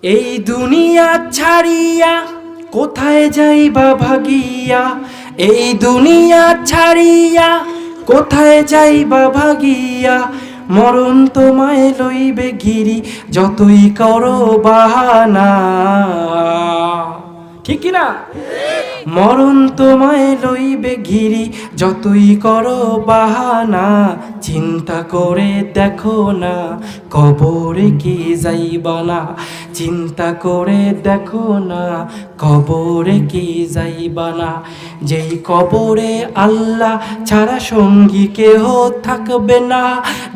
এই দুনিয়া ছাড়িয়া কোথায় যাইবা ভাগিয়া, এই দুনিয়া ছাড়িয়া কোথায় যাইবা ভাগিয়া, মরণ তোমায় লইবে ঘিরি যতই করো বাহানা। ঠিক কিনা? মরণ তোমায় লইবে ঘিরি যতই করো বাহানা, চিন্তা করে দেখো না কবরে কি যাইবা না, চিন্তা করে দেখো না কবরে কি যাইবা না। যেই কবরে আল্লাহ ছাড়া সঙ্গী কেহ থাকবে না,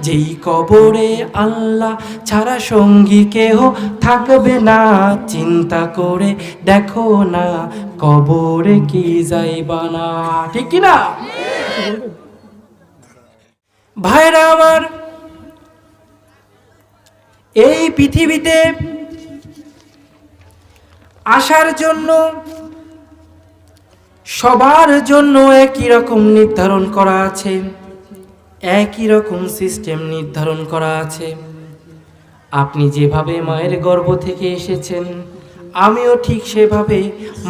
যেই কবরে আল্লাহ ছাড়া সঙ্গী কেহ থাকবে না, চিন্তা করে দেখো না কবরে কি যাইবা না। ঠিক কি না ভাইরা আমার? এই পৃথিবীতে আসার জন্য সবার জন্য একই রকম নির্ধারণ করা আছে, একই রকম সিস্টেম নির্ধারণ করা আছে। আপনি যেভাবে মায়ের গর্ভ থেকে এসেছেন, আমিও ঠিক সেভাবে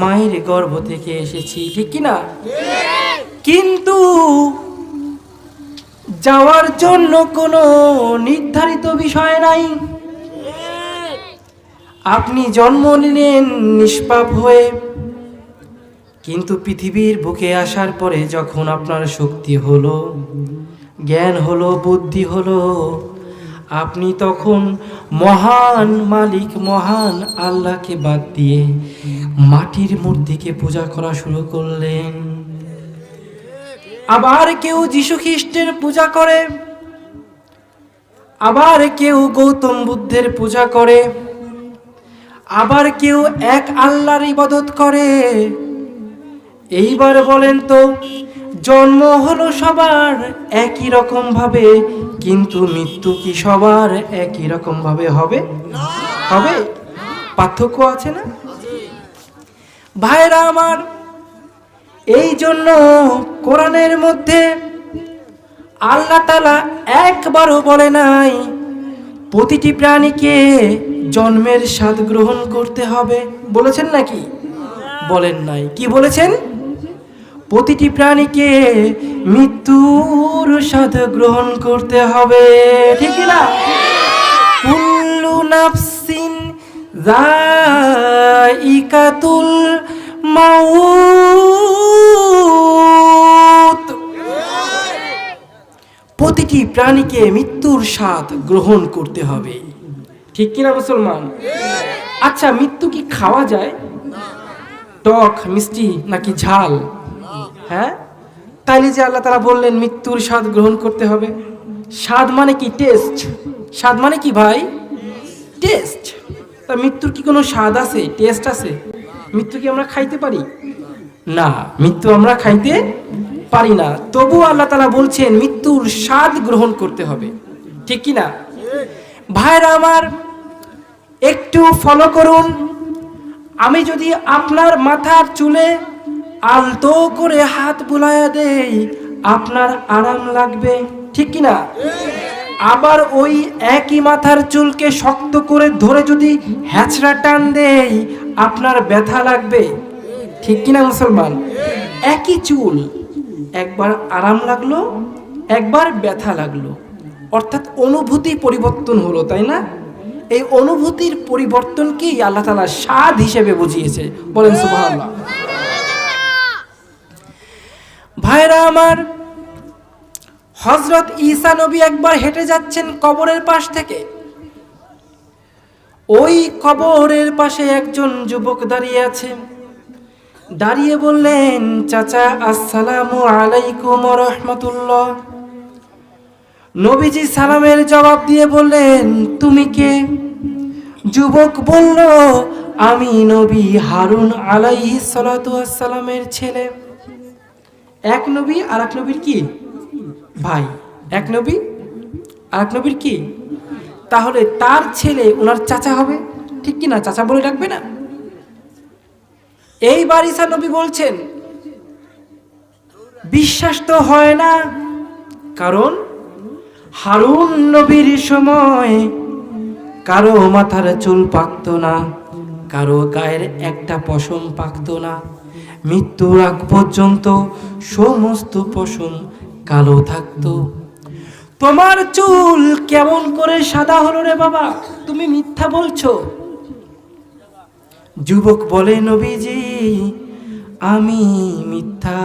মায়ের গর্ভ থেকে এসেছি। ঠিক কি না? কিন্তু যাওয়ার জন্য কোনো নির্ধারিত বিষয় নাই। আপনি জন্ম নিলেন নিষ্পাপ হয়ে, কিন্তু পৃথিবীর বুকে আসার পরে যখন আপনার শক্তি হলো, জ্ঞান হলো, বুদ্ধি হলো, আপনি তখন মহান মালিক মহান আল্লাহকে বাদ দিয়ে মাটির মূর্তিকে পূজা করা শুরু করলেন। আবার কেউ যীশু খ্রিস্টের পূজা করে, আবার কেউ গৌতম বুদ্ধের পূজা করে, আবার কেউ এক আল্লাহর ইবাদত করে। এইবার বলেন তো, জন্ম হলো সবার একই রকম ভাবে, কিন্তু মৃত্যু কি সবার একই রকম ভাবে হবে? হবে? পার্থক্য আছে না ভাইরা আমার? এই জন্য কোরআনের মধ্যে আল্লাহ তাআলা একবারও বলে নাই প্রতিটি প্রাণীকে জন্মের স্বাদ গ্রহণ করতে হবে। বলেছেন নাকি? বলেন নাই। কি বলেছেন? প্রতিটি প্রাণীকে মৃত্যুর স্বাদ গ্রহণ করতে হবে। ঠিক না? কুল্লু নাফসিন যায়িকাতুল মাউত। প্রতিটি প্রাণীকে মৃত্যুর স্বাদ গ্রহণ করতে হবে। ঠিক কিনা মুসলমান? আচ্ছা, মৃত্যু কি খাওয়া যায়? টক, মিষ্টি নাকি ঝাল? হ্যাঁ, তাইলে যে আল্লাহ তাআলা বললেন মৃত্যুর স্বাদ গ্রহণ করতে হবে। স্বাদ মানে কি? টেস্ট। স্বাদ মানে কি ভাই? টেস্ট। তা মৃত্যুর কি কোনো স্বাদ আছে, টেস্ট আছে? মৃত্যু কি আমরা খাইতে পারি? না, মৃত্যু আমরা খাইতে পারি না। তবু আল্লাহ তাআলা বলছেন মৃত্যুর স্বাদ গ্রহণ করতে হবে। ঠিক কি না ভাইরা আমার? একটু ফলো করুন। আমি যদি আপনার মাথার চুলে আলতো করে হাত বুলাইয়া দেই, আপনার আরাম লাগবে। ঠিক কি না? আবার ওই একই মাথার চুলকে শক্ত করে ধরে যদি হ্যাচড়া টান দেই, আপনার ব্যথা লাগবে। ঠিক কি না মুসলমান? একই চুল, একবার আরাম লাগলো, একবার ব্যথা লাগলো, অর্থাৎ অনুভূতি পরিবর্তন হলো, তাই না? এই অনুভূতির পরিবর্তনকেই আল্লাহ তাআলা স্বাদ হিসেবে বুঝিয়েছে। বলেন সুবহানাল্লাহ। ভাইরা আমার, হযরত ঈসা নবী একবার হেঁটে যাচ্ছেন কবরের পাশ থেকে। ওই কবরের পাশে একজন যুবক দাঁড়িয়ে আছে। দাঁড়িয়ে বললেন, চাচা আসসালামু আলাইকুম ওয়া রাহমাতুল্লাহ। নবীজি সালামের জবাব দিয়ে বললেন, তুমি কে? যুবক বলল, আমি নবী হারুন আলাইহিস সালাতু ওয়াস সালামের ছেলে। এক নবী আর এক নবীর কি ভাই? এক নবী আর এক নবীর কি? তাহলে তার ছেলে ওনার চাচা হবে। ঠিক কি না? চাচা বলে ডাকবে না? এইবার ঈসা নবী বলছেন, বিশ্বাস তো হয় না, কারণ হারুন নবীর সময় কারো মাথার চুল পাকতো না, কারো গায়ের একটা পশম পাকতো না। মৃত্যুর আগ পর্যন্ত সমস্ত পশম কালো থাকতো। তোমার চুল কেমন করে সাদা হলো রে বাবা, তুমি মিথ্যা বলছো। যুবক বলে, নবীজি আমি মিথ্যা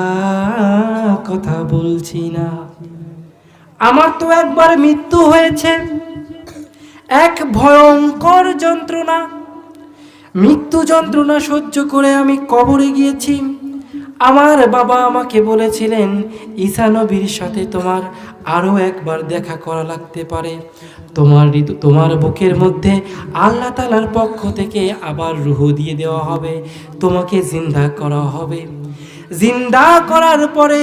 কথা বলছি না, আমার তো একবার মৃত্যু হয়েছে, এক ভয়ঙ্কর যন্ত্রণা, মৃত্যু যন্ত্রণা সহ্য করে আমি কবরে গিয়েছি। আমার বাবা আমাকে বলেছিলেন, ঈসা নবীর সাথে তোমার আরো একবার দেখা করা লাগতে পারে, তোমার বুকের মধ্যে আল্লাহ তাআলার পক্ষ থেকে আবার রূহ দিয়ে দেওয়া হবে, তোমাকে জিন্দা করা হবে। জিন্দা করার পরে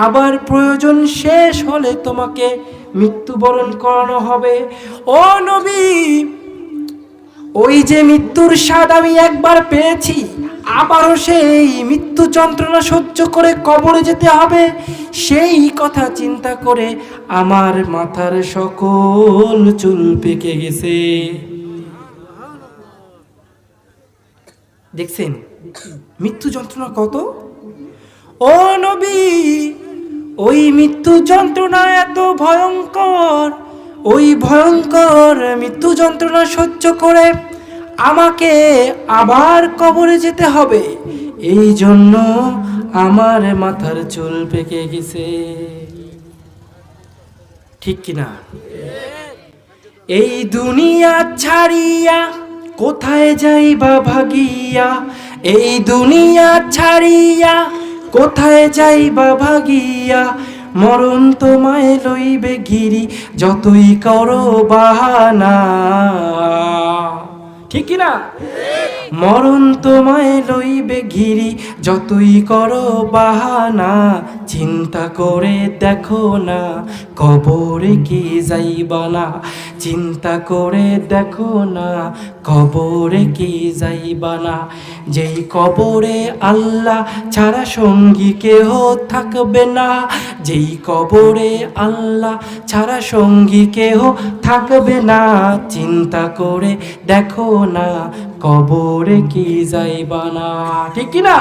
আবার প্রয়োজন শেষ হলে তোমাকে মৃত্যুবরণ করানো হবে। ও নবী, ওই যে মৃত্যুর স্বাদ আমি একবার পেয়েছি, আবারও সেই মৃত্যু যন্ত্রণা সহ্য করে কবরে যেতে হবে, সেই কথা চিন্তা করে আমার মাথার সকল চুল পেকে গেছে। দেখছেন মৃত্যু যন্ত্রণা কত? ও নবী, ওই মৃত্যু যন্ত্রণা এত ভয়ঙ্কর, ওই ভয়ঙ্কর মৃত্যু যন্ত্রণা সহ্য করে আমাকে আবার কবরে যেতে হবে, এই জন্য আমার মাথার চুল পেকে গেছে। ঠিক কিনা? এই দুনিয়া ছাড়িয়া কোথায় যাইবা ভাগিয়া, এই দুনিয়া ছাড়িয়া কোথায় যাইবা ভাগিয়া, মরণ তোমায় লইবে ঘিরি যতই করো বাহানা। ঠিক কিনা? মরণ তোমায় লইবে ঘিরি যতই করো বাহানা, চিন্তা করে দেখো না কবরে কি যাইবা না, চিন্তা করে দেখো না কবরে কি যাইবা না। যেই কবরে আল্লাহ ছাড়া সঙ্গী কেহ থাকবে না, যেই কবরে আল্লাহ ছাড়া সঙ্গী কেহ থাকবে না, চিন্তা করে দেখো না কবরে কি যাইবা না। ঠিক কিনা?